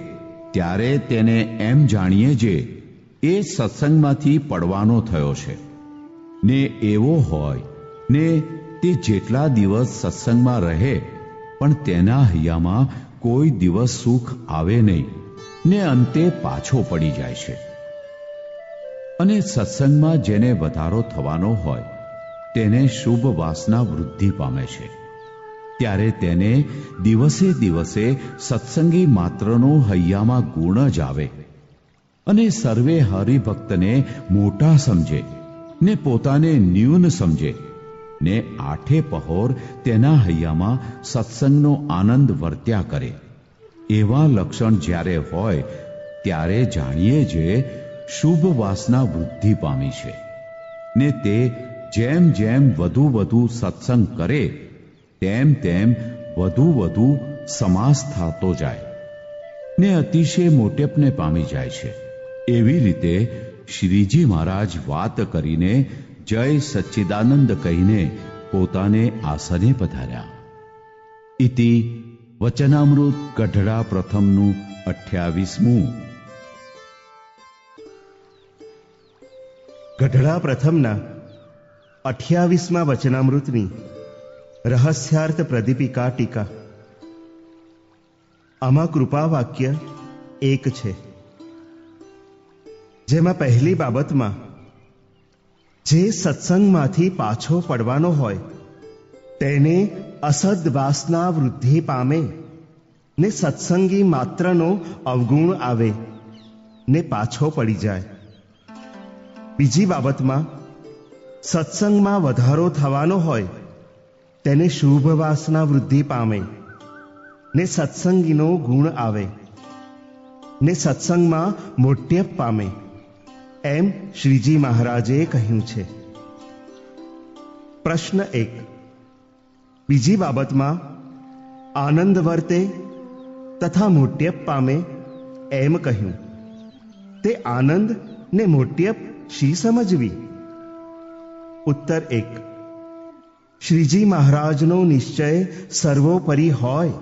ત્યારે તેને એમ જાણીએ જે એ સત્સંગમાંથી પડવાનો થયો છે. ને એવો હોય ને તે જેટલા દિવસ સત્સંગમાં રહે પણ તેના હૈયામાં કોઈ દિવસ સુખ આવે નહીં, ને અંતે પાછો પડી જાય છે. અને સત્સંગમાં જેને વધારો થવાનો હોય તેને શુભ વાસના વૃદ્ધિ પામે છે, ત્યારે તેને દિવસે દિવસે સત્સંગી માત્રનો હૈયામાં ગુણ જ આવે, અને સર્વે હરિભક્તને મોટા સમજે, ને પોતાને ન્યૂન સમજે, ને આઠે પહોર તેના હૈયામાં સત્સંગનો આનંદ વર્ત્યા કરે. એવા લક્ષણ જ્યારે હોય ત્યારે જાણીએ જે શુભ વાસના વૃદ્ધિ પામી છે, ને તે જેમ જેમ વધુ વધુ સત્સંગ કરે તેમ તેમ વધુ વધુ સમાસ થતો જાય, ને અતિશય મોટેપને પામી જાય છે. એવી રીતે શ્રીજી મહારાજ વાત કરીને જય સચ્ચિદાનંદ કહીને પોતાને આસને પધાર્યા. ઇતિ વચનામૃત ગઢડા પ્રથમનું 28મું. ગઢડા પ્રથમના 28મા વચનામૃતની રહસ્યાર્થ પ્રદીપિકા ટીકા. આમાં કૃપા વાક્ય એક છે, જેમાં પહેલી બાબતમાં જે સત્સંગમાંથી પાછો પડવાનો હોય તેને અસદ વાસના વૃદ્ધિ પામે, ને સત્સંગી માત્રનો અવગુણ આવે, ને પાછો પડી જાય. બીજી બાબતમાં સત્સંગમાં વધારો થવાનો હોય તેને શુભ વાસના વૃદ્ધિ પામે, ને સત્સંગીનો ગુણ આવે, ને સત્સંગમાં મોટ્યપ પામે, એમ શ્રીજી મહારાજે કહ્યું છે. પ્રશ્ન 1. બીજી બાબતમાં આનંદ વર્તે તથા મોટ્યપ પામે એમ કહ્યું, તે આનંદ ને મોટ્યપ શી સમજવી? ઉત્તર 1. શ્રીજી મહારાજનો નિશ્ચય સર્વોપરી હોય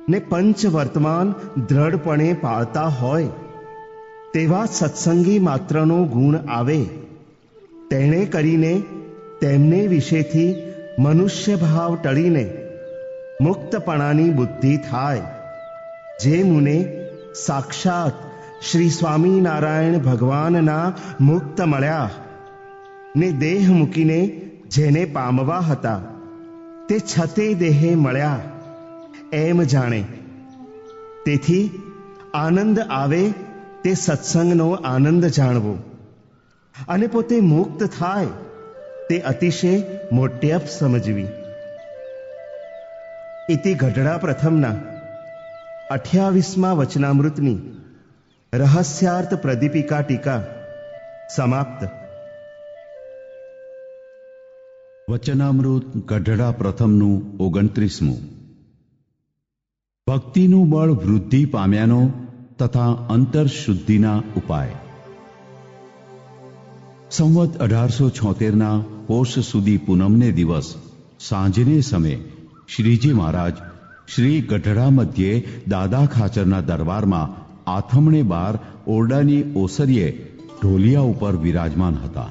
ને પંચ વર્તમાન દ્રઢપણે પાળતા હોય તેવા સત્સંગી માત્રનો ગુણ આવે, તેણે કરીને તેમને વિશેથી મનુષ્ય ભાવ ટળીને મુક્તપણાની બુદ્ધિ થાય, જે મુને સાક્ષાત શ્રી સ્વામિનારાયણ ભગવાનના મુક્ત મળ્યા ને દેહ મૂકીને જેને પામવા હતા તે છતે દેહે મળ્યા એમ જાણે. તેથી આનંદ આવે તે સત્સંગનો આનંદ જાણવો અને પોતે મુક્ત થાય તે અતિશય મોટ્યપ સમજવી. ઇતિ ગઢડા પ્રથમના 28મા વચનામૃતની રહસ્યાર્થ પ્રદીપિકા ટીકા સમાપ્ત. વચનામૃત ગઢડા પ્રથમનું 29મું. ભક્તિનું બળ વૃદ્ધિ પામ્યાનો તથા અંતરશુદ્ધિના ઉપાય. સંવત 1876ના પોષ સુધી પૂનમને દિવસ સાંજને સમયે શ્રીજી મહારાજ શ્રી ગઢડા મધ્યે દાદા ખાચરના દરબારમાં આથમણે બાર ઓરડાની ઓસરીએ ઢોલિયા ઉપર વિરાજમાન હતા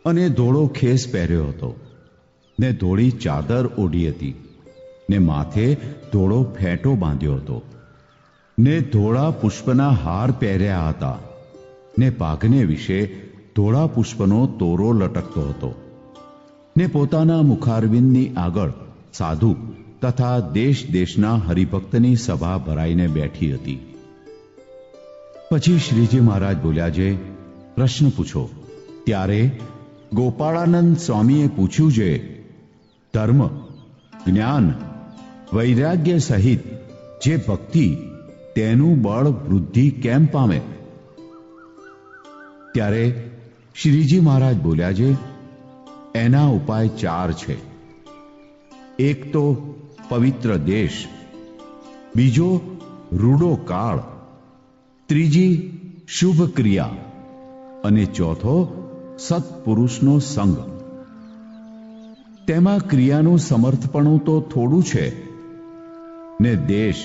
અને ધોળો ખેસ પહેર્યો હતો ને ધોળી ચાદર ઓઢી હતી ને માથે ધોળો ફેંટો બાંધ્યો હતો ને ધોળા પુષ્પના હાર પહેર્યા હતા ને પાઘને વિશે ધોળા પુષ્પનો તોરો લટકતો હતો ને પોતાના મુખારવિંદની આગળ સાધુ તથા દેશ દેશના હરિભક્તની સભા ભરાઈને બેઠી હતી. પછી શ્રીજી મહારાજ બોલ્યા છે, પ્રશ્ન પૂછો. ત્યારે ગોપાળાનંદ સ્વામીએ પૂછ્યું છે, ધર્મ, જ્ઞાન, વૈરાગ્ય સહિત જે ભક્તિ તેનું બળ વૃદ્ધિ કેમ પામે? ત્યારે શ્રીજી મહારાજ બોલ્યા છે, એના ઉપાય 4 છે. એક તો પવિત્ર દેશ, બીજો રૂડો કાળ, ત્રીજી શુભ ક્રિયા અને ચોથો સત્પુરુષનો સંગ. તેમાં ક્રિયાનું સમર્થપણું તો થોડું છે ને દેશ,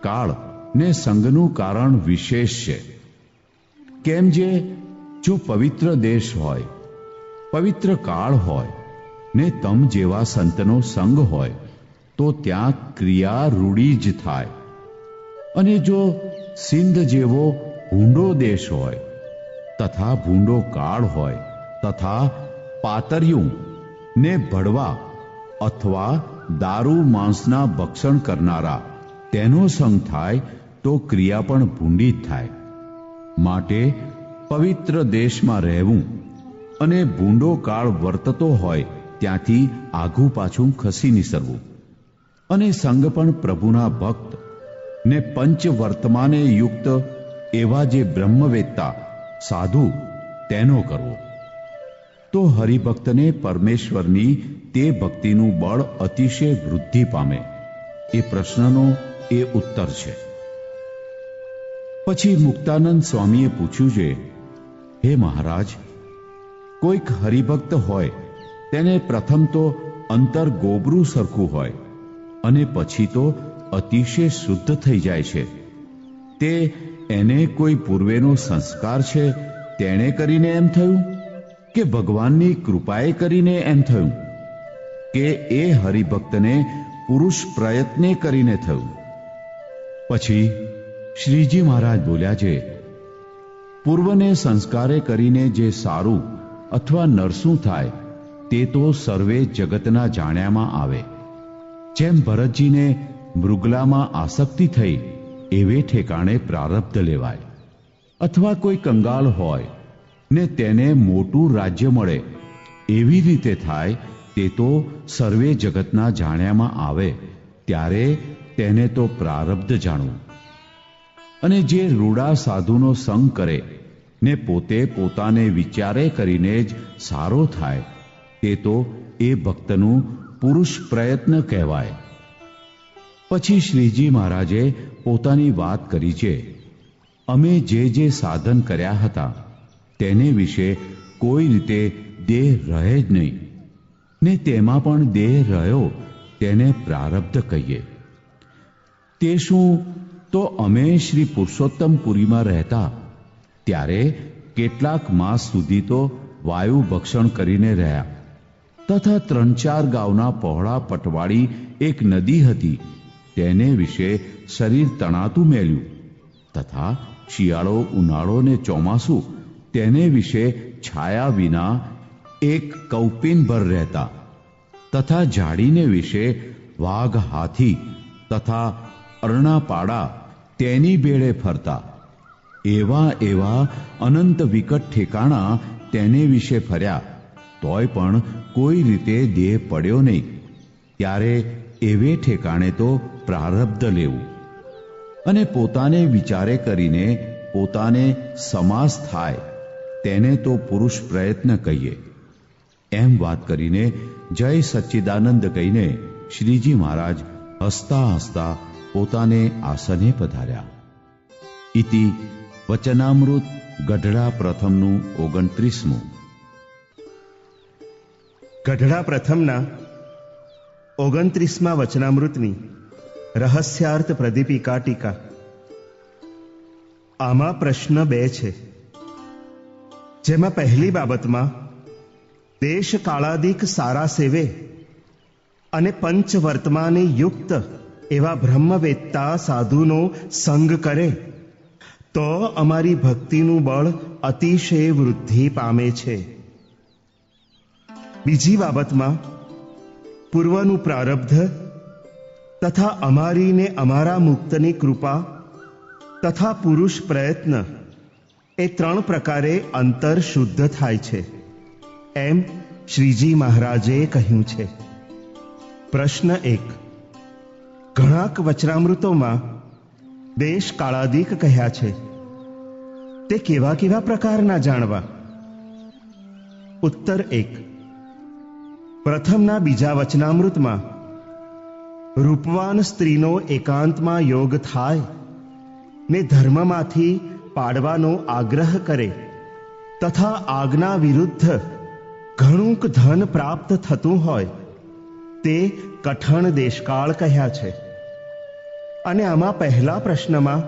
કાળ ને સંગનું કારણ વિશેષ છે. કેમ જે જો પવિત્ર દેશ હોય, પવિત્ર કાળ હોય ને તમ જેવા સંતનો સંગ હોય તો ત્યાં ક્રિયા રૂડી જ થાય. અને જો સિંધ જેવો ભૂંડો દેશ હોય તથા ભૂંડો કાળ હોય તથા પાતરિયું ને ભડવા અથવા દારૂ માંસના ભક્ષણ કરનારા તેનો સંગ થાય તો ક્રિયા પણ ભૂંડી જ થાય. માટે પવિત્ર દેશમાં રહેવું અને ભૂંડો કાળ વર્તતો હોય ત્યાંથી આઘું પાછું ખસી નિસરવું અને સંગ પણ પ્રભુના ભક્ત ને પંચ વર્તમાને યુક્ત એવા જે બ્રહ્મવેત્તા સાધુ તેનો કરવો. તો હરિભક્તને પરમેશ્વરની તે ભક્તિનું બળ અતિશય વૃદ્ધિ પામે. એ પ્રશ્નનો એ ઉત્તર છે. પછી મુક્તાનંદ સ્વામીએ પૂછ્યું છે, હે મહારાજ, કોઈક હરિભક્ત હોય તેને પ્રથમ તો અંતર ગોબરું સરખું હોય અને પછી તો અતિશય શુદ્ધ થઈ જાય છે. તે એને કોઈ પૂર્વેનો સંસ્કાર છે તેણે કરીને એમ થયું કે ભગવાનની કૃપાએ કરીને એમ થયું કે એ હરિભક્તને પુરુષ પ્રયત્ને કરીને થયું? પછી શ્રીજી મહારાજ બોલ્યા છે, પૂર્વને સંસ્કારે કરીને જે સારું અથવા નરસું થાય તે તો સર્વે જગતના જાણ્યામાં આવે. જેમ ભરતજીને મૃગલામાં આસક્તિ થઈ એવે ઠેકાણે પ્રારબ્ધ લેવાય. અથવા કોઈ કંગાળ હોય ને તેને મોટું રાજ્ય મળે એવી રીતે થાય તે તો સર્વે જગતના જાણ્યામાં આવે. ત્યારે તેને તો પ્રારબ્ધ જાણવું. અને જે રૂડા સાધુનો સંગ કરે ને પોતે પોતાને વિચારે કરીને જ સારો થાય તે તો એ ભક્તનું પુરુષ પ્રયત્ન કહેવાય. પછી શ્રીજી મહારાજે પોતાની વાત કરી છે, અમે જે સાધન કર્યા હતા તેને વિશે કોઈ રીતે દેહ રહે જ નહીં ને તેમાં પણ દેહ રહ્યો તેને પ્રારબ્ધ કહીએ. તે શું, તો અમે શ્રી પુરુષોત્તમપુરીમાં રહેતા ત્યારે કેટલાક માસ સુધી તો વાયુ ભક્ષણ કરીને રહ્યા તથા 3-4 ગાઉના પહોળા પટવાળી એક નદી હતી તેને વિશે શરીર તણાતું મેલ્યું તથા શિયાળો, ઉનાળો ને ચોમાસું તેને વિશે છાયા વિના એક કૌપિનભર રહેતા, તથા ઝાડીને વિશે વાઘ, હાથી તથા અરણાપાડા તેની બેડે ફરતા. એવા એવા અનંત વિકટ ઠેકાણા તેને વિશે ફર્યા, તોય પણ કોઈ રીતે દેહ પડ્યો નહીં. ત્યારે એવે ઠેકાણે તો પ્રારબ્ધ લેવું અને પોતાને વિચારે કરીને પોતાને સમાસ થાય તેને તો પુરુષ પ્રયત્ન કહીએ. એમ વાત કરીને જય સચ્ચિદાનંદ કહીને શ્રીજી મહારાજ હસતા હસતા પોતાને આસને પધાર્યા. ઇતિ વચનામૃત ગઢડા પ્રથમનું 29મું. ગઢડા પ્રથમના 29મા વચનામૃતની રહસ્યાર્થ પ્રદીપિકા ટીકા. આમાં પ્રશ્ન 2 છે, જેમાં પહેલી બાબતમાં દેશ કાળાદિક સારા સેવે અને પંચ વર્તમાને યુક્ત એવા બ્રહ્મવેત્તા સાધુનો સંગ કરે તો અમારી ભક્તિનું બળ અતિશય વૃદ્ધિ પામે છે. બીજી બાબતમાં પૂર્વનું પ્રારબ્ધ તથા અમારી ને અમારા મુક્તની કૃપા તથા પુરુષ પ્રયત્ન એ 3 પ્રકારે અંતર શુદ્ધ થાય છે, એમ શ્રીજી મહારાજે કહ્યું છે. પ્રશ્ન 1. ઘણાક વચનામૃતોમાં દેશ કાળાદિક કહ્યા છે, તે કેવા કેવા પ્રકારના જાણવા? ઉત્તર 1. પ્રથમના બીજા વચનામૃતમાં રૂપવાન સ્ત્રીનો એકાંતમાં યોગ થાય ને ધર્મમાંથી પાડવાનો આગ્રહ કરે તથા આજ્ઞા વિરુદ્ધ ઘણુંક ધન પ્રાપ્ત થતું હોય તે કઠણ દેશકાળ કહ્યા છે. અને આમાં પહેલા પ્રશ્નમાં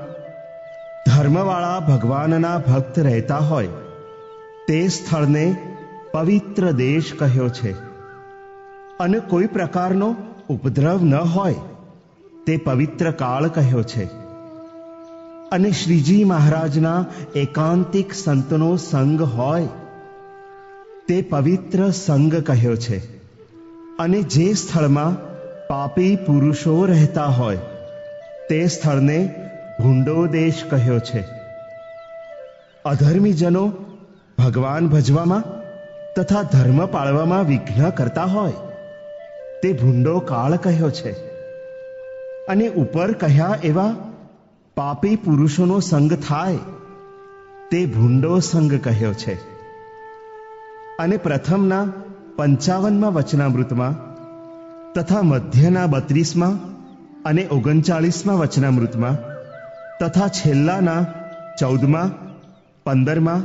ધર્મવાળા ભગવાનના ભક્ત રહેતા હોય તે સ્થળને પવિત્ર દેશ કહ્યો છે, અને કોઈ પ્રકારનો ઉપદ્રવ ન હોય તે પવિત્ર કાળ કહ્યો છે. અને શ્રીજી મહારાજના એકાંતિક સંતનો સંગ હોય તે પવિત્ર સંગ કહ્યો છે. અને જે સ્થળમાં પાપી પુરુષો રહેતા હોય તે સ્થળને ભૂંડો દેશ કહ્યો છે. અધર્મીજનો ભગવાન ભજવામાં તથા ધર્મ પાળવામાં વિઘ્ન કરતા હોય તે ભૂંડો કાળ કહ્યો છે. અને ઉપર કહ્યા એવા પાપી પુરુષોનો સંગ થાય તે ભૂંડો સંગ કહ્યો છે. અને પ્રથમના 55મા વચનામૃતમાં તથા મધ્યના 32મા અને 39મા વચનામૃતમાં તથા છેલ્લાના 14મા, 15મા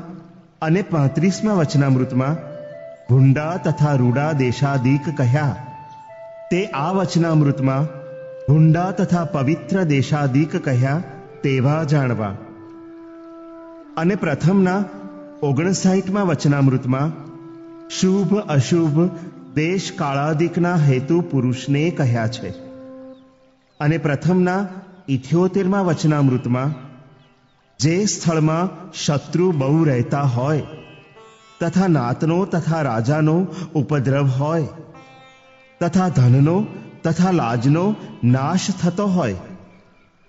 અને 35મા વચનામૃતમાં ભૂંડા તથા રૂડા દેશાદિક કહ્યા તે આ વચનામૃતમાં ભૂંડા તથા પવિત્ર દેશાદિક કહ્યા તેવા જાણવા. અને પ્રથમના 59મા વચનામૃતમાં શુભ અશુભ દેશ કાળાદિકના હેતુ પુરુષને કહ્યા છે. અને પ્રથમના 78મા વચનામૃતમાં જે સ્થળમાં શત્રુ બહુ રહેતા હોય તથા નાતનો તથા રાજાનો ઉપદ્રવ હોય તથા ધનનો તથા લાજનો નાશ થતો હોય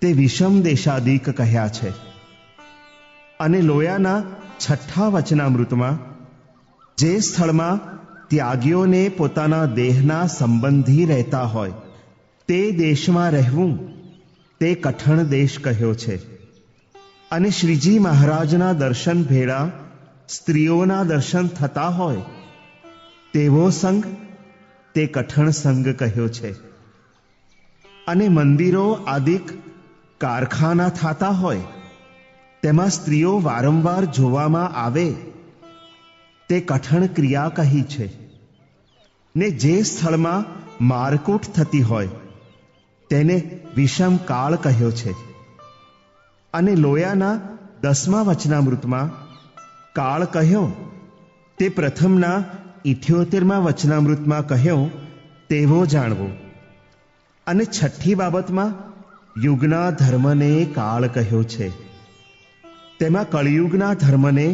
તે વિષમ દેશાદિક કહ્યા છે. અને લોયાના 6ઠ્ઠા વચનામૃતમાં જે સ્થળમાં ત્યાગીઓને પોતાના દેહના સંબંધી રહેતા હોય તે દેશમાં રહેવું તે કઠણ દેશ કહ્યો છે. અને શ્રીજી મહારાજના દર્શન ભેળા સ્ત્રીઓના દર્શન થતા હોય તેવો સંગ તે કઠણ સંગ કહ્યો છે. અને મંદિરો આદિક કારખાના થતા હોય તેમાં સ્ત્રીઓ વારંવાર જોવામાં આવે તે કઠણ ક્રિયા કહી છે. ને જે સ્થળમાં મારકૂટ થતી હોય તેને વિષમ કાળ કહ્યો છે. અને લોયાના 10મા વચનામૃતમાં કાળ કહ્યો તે પ્રથમના 78મા વચનામૃતમાં કહ્યો તેવો જાણવો. અને 6ઠ્ઠી બાબતમાં યુગના ધર્મને કાળ કહ્યો છે. તેમાં કળિયુગના ધર્મને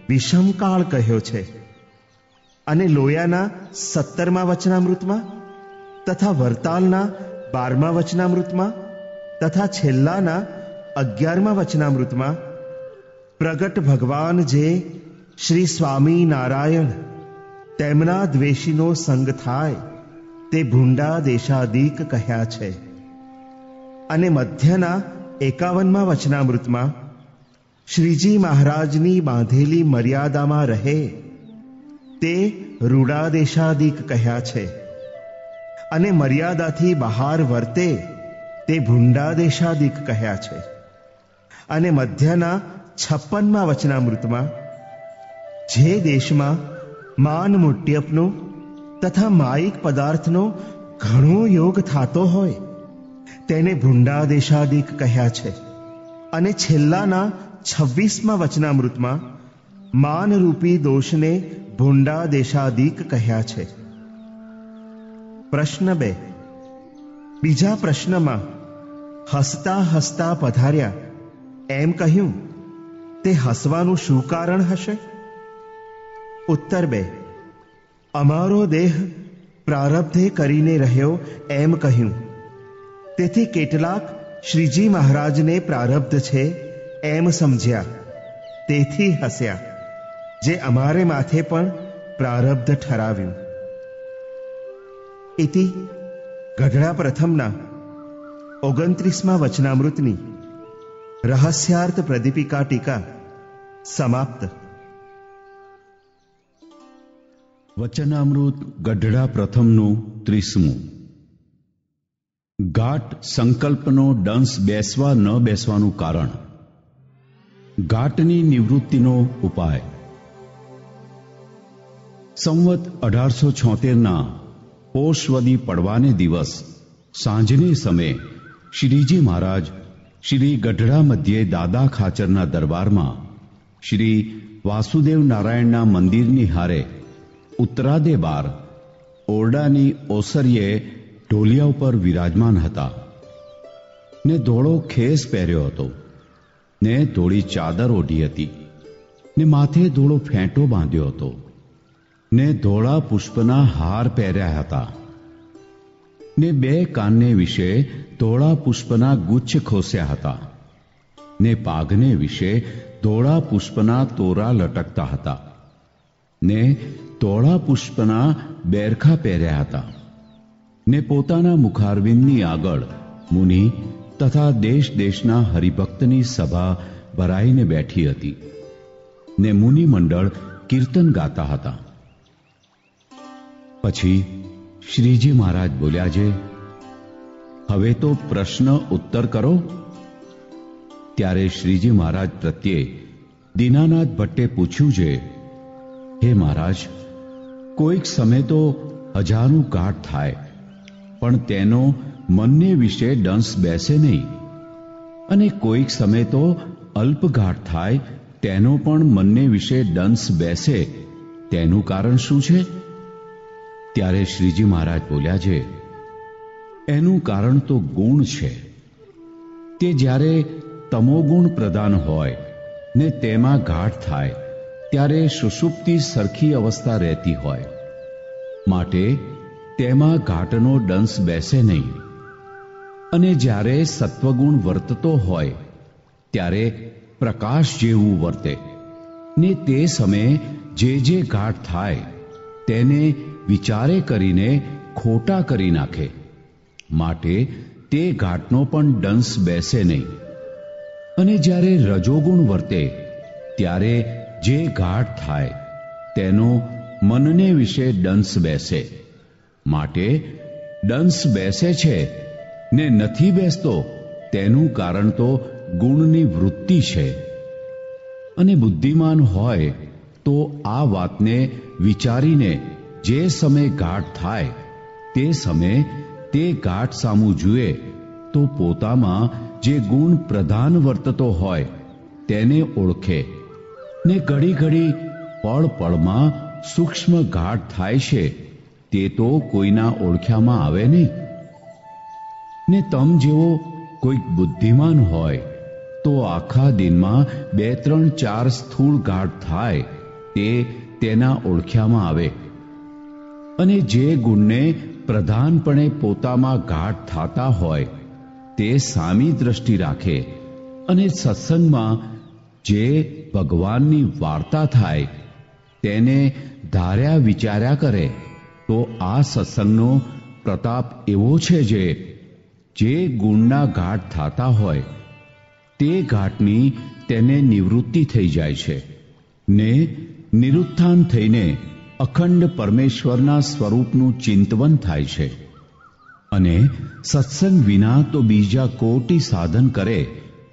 વિષમકાળ કહ્યો છે અને લોયાના 17મા વચનામૃતમાં તથા વરતાલના 12મા વચનામૃતમાં તથા છેલ્લાના 11મા વચનામૃતમાં પ્રગટ ભગવાન જે શ્રી સ્વામી નારાયણ તેમના દ્વેષીનો સંગ થાય તે ભૂંડા દેશાદીક કહ્યા છે. અને મધ્યના 51મા વચનામૃતમાં શ્રીજી મહારાજની બાંધેલી મર્યાદામાં રહે તે રૂડા દેશાદીક કહ્યા છે અને મર્યાદાથી બહાર વર્તે તે ભૂંડા દેશાદીક કહ્યા છે. અને મધ્યના 56મા વચનામૃતમાં જે દેશમાં માન મુટ્યપનો તથા માયિક પદાર્થનો ઘણો યોગ થતો હોય તેને ભૂંડા દેશાદીક કહ્યા છે. અને છેલ્લાના 26મા વચનામૃતમાં માનરૂપી દોષને ભૂંડા દેશાદીક કહ્યા છે. પ્રશ્ન 2. બીજા પ્રશ્નમાં હસતા હસતા પધાર્યા એમ કહ્યું તે હસવાનું શું કારણ હશે? ઉત્તર 2. અમારો દેહ પ્રારબ્ધે કરીને રહ્યો એમ કહ્યું, તેથી કેટલાક શ્રીજી મહારાજને પ્રારબ્ધ છે એમ સમજ્યા, તેથી હસ્યા, જે અમારે માથે પણ પ્રારબ્ધ ઠરાવ્યું. ઇતિ ગઢડા પ્રથમના 29મા વચનામૃતની રહસ્યાર્થ પ્રદીપિકા ટીકા સમાપ્ત. વચનામૃત ગઢડા પ્રથમનું 30મું. ઘાટ સંકલ્પનો દંશ બેસવા ન બેસવાનું કારણ. ઘાટની નિવૃત્તિનો ઉપાય. સંવત 1876ના પોષવદી પડવાને દિવસ સાંજને સમયે શ્રીજી મહારાજ શ્રી ગઢડા મધ્યે દાદા ખાચરના દરબારમાં શ્રી વાસુદેવ નારાયણના મંદિરની હારે ઉત્તરાદે બાર ઓરડાની ઓસરીએ ઢોલિયા ઉપર વિરાજમાન હતા ને ધોળો ખેસ પહેર્યો હતો ને ધોળી ચાદર ઓઢી હતી ને માથે ધોળો ફેંટો બાંધ્યો હતો ને ધોળા પુષ્પના હાર પહેર્યા હતા ને 2 કાનને વિશે ધોળા પુષ્પના ગુચ્છ ખોસ્યા હતા ને પાઘને વિશે ધોળા પુષ્પના તોરા લટકતા હતા ને ધોળા પુષ્પના બેરખા પહેર્યા હતા ને પોતાના મુખારવિંદની આગળ મુનિ તથા દેશ દેશના હરિભક્તની સભા ભરાઈને બેઠી હતી ને મુનિ મંડળ કીર્તન ગાતા હતા. પછી શ્રીજી મહારાજ બોલ્યા છે, હવે તો પ્રશ્ન ઉત્તર કરો. ત્યારે શ્રીજી મહારાજ પ્રત્યે દીનાનાથ ભટ્ટે પૂછ્યું છે, હે મહારાજ, કોઈક સમય તો હજારનું ઘાટ થાય પણ તેનો મનને વિશે દંશ બેસે નહીં, અને કોઈક સમય તો અલ્પ ઘાટ થાય તેનો પણ મનને વિશે દંશ બેસે, તેનું કારણ શું છે? ત્યારે શ્રીજી મહારાજ બોલ્યા છે, એનું કારણ તો ગુણ છે. તે જ્યારે તમોગુણ પ્રધાન હોય ને તેમાં ઘાટ થાય ત્યારે સુષુપ્તિ સરખી અવસ્થા રહેતી હોય, માટે તેમાં ઘાટનો દંશ બેસે નહીં. અને જ્યારે સત્વગુણ વર્તતો હોય ત્યારે પ્રકાશ જેવું વર્તે ને તે સમયે જે ઘાટ થાય તેને વિચારે કરીને ખોટા કરી નાખે, માટે તે ઘાટનો પણ દંશ બેસે નહીં. અને જ્યારે રજોગુણ વર્તે ત્યારે જે ઘાટ થાય તેનો મનને વિશે દંશ બેસે, માટે દંશ બેસે છે ને નથી બેસતો તેનું કારણ તો ગુણની વૃત્તિ છે. અને બુદ્ધિમાન હોય તો આ વાતને વિચારીને જે સમય ઘાટ થાય તે સમયે તે ઘાટ સામું જુએ તો પોતામાં જે ગુણ પ્રધાન વર્તતો હોય તેને ઓળખે ને ઘડી ઘડી પળ પળમાં સૂક્ષ્મ ઘાટ થાય છે તે તો કોઈના ઓળખ્યામાં આવે નહીં. ને તમ જેવો કોઈક બુદ્ધિમાન હોય તો આખા દિનમાં 2, 3, 4 સ્થૂળ ઘાટ થાય તે તેના ઓળખ્યામાં આવે. અને જે ગુણને પ્રધાનપણે પોતામાં ઘાટ થતા હોય તે સામી દ્રષ્ટિ રાખે અને સત્સંગમાં જે ભગવાનની વાર્તા થાય તેને ધાર્યા વિચાર્યા કરે તો આ સત્સંગનો પ્રતાપ એવો છે જે ગુણના ઘાટ થતા હોય તે ઘાટની તેને નિવૃત્તિ થઈ જાય છે ને નિરુત્થાન થઈને અખંડ પરમેશ્વરના સ્વરૂપનું ચિંતવન થાય છે. અને સત્સંગ વિના તો બીજા કોટી સાધન કરે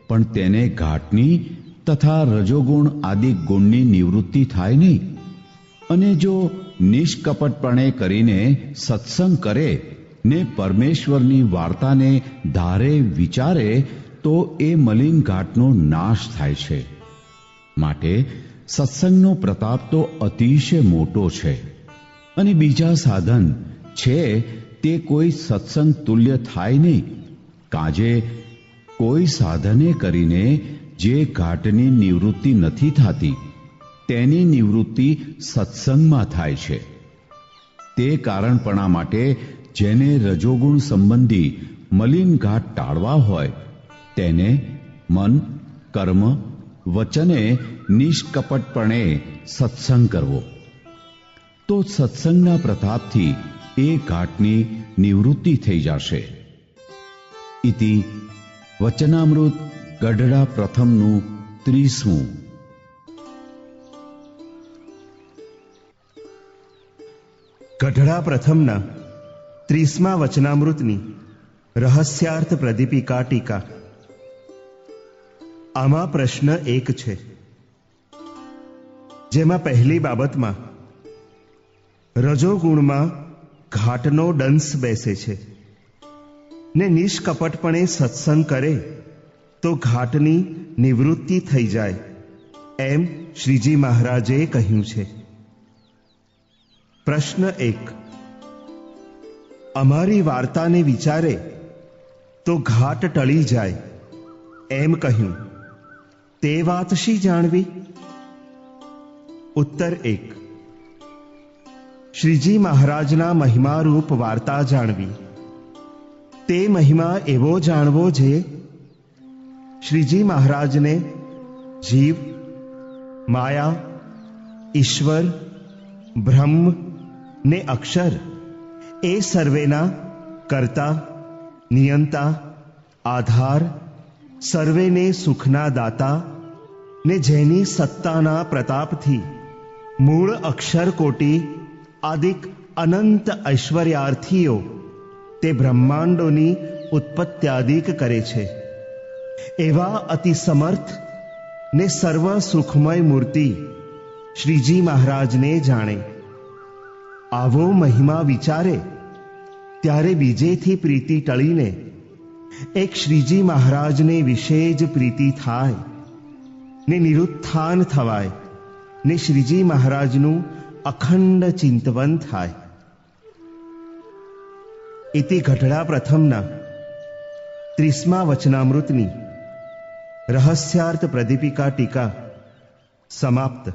પણ તેને ઘાટની તથા રજોગુણ આદિ ગુણની નિવૃત્તિ થાય નહીં. અને જો નિષ્કપટપણે કરીને સત્સંગ કરે ને પરમેશ્વરની વાર્તાને ધારે વિચારે તો એ મલિન ઘાટનો નાશ થાય છે. માટે સત્સંગનો પ્રતાપ તો અતિશય મોટો છે. અને બીજા સાધન છે તે કોઈ સત્સંગ તુલ્ય થાય નહીં. કાજે કોઈ સાધને કરીને જે ઘાટની નિવૃત્તિ નથી થતી તેની નિવૃત્તિ સત્સંગમાં થાય છે. તે કારણપણા માટે જેને રજોગુણ સંબંધી મલિન ઘાટ ટાળવા હોય તેને મન, કર્મ, વચને નિષ્કપટપણે સત્સંગ કરવો તો સત્સંગના પ્રતાપથી એ ઘાટની નિવૃત્તિ થઈ જશે. ઇતિ વચનામૃત ગઢડા પ્રથમનું 30મું. ગઢડા પ્રથમના 30મા વચનામૃતની રહસ્યાર્થ પ્રદીપિકા ટીકા. આમાં પ્રશ્ન એક છે, જેમાં પહેલી બાબતમાં રજોગુણમાં ઘાટનો દંશ બેસે છે ને નિષ્કપટપણે સત્સંગ કરે તો ઘાટની નિવૃત્તિ થઈ જાય એમ શ્રીજી મહારાજે કહ્યું છે. પ્રશ્ન 1. અમારી વાર્તાને વિચારે તો ઘાટ ટળી જાય એમ કહ્યું, તે વાત શી જાણવી? ઉત્તર 1. શ્રીજી મહારાજના મહિમારૂપ વાર્તા જાણવી. તે મહિમા એવો જાણવો જે શ્રીજી મહારાજને જીવ, માયા, ઈશ્વર, બ્રહ્મ ને અક્ષર એ સર્વેના કર્તા, નિયંતા, આધાર, સર્વેને સુખના દાતા ને જેની સત્તાના પ્રતાપથી મૂળ અક્ષર કોટી આદિક અનંત ઐશ્વર્યાર્થીઓ તે બ્રહ્માંડોની ઉત્પત્ત્યાદિક કરે છે એવા અતિ સમર્થ ને સર્વ સુખમય મૂર્તિ શ્રીજી મહારાજને જાણે. આવો મહિમા વિચારે ત્યારે બીજેથી પ્રીતિ ટળીને એક શ્રીજી મહારાજને વિશે જ પ્રીતિ થાય ને નિરુત્થાન થવાય ને શ્રીજી મહારાજનું અખંડ ચિંતવન થાય. ઇતિ ગઢડા પ્રથમના 30મા વચનામૃતની રહસ્યાર્થ પ્રદીપિકા ટીકા સમાપ્ત.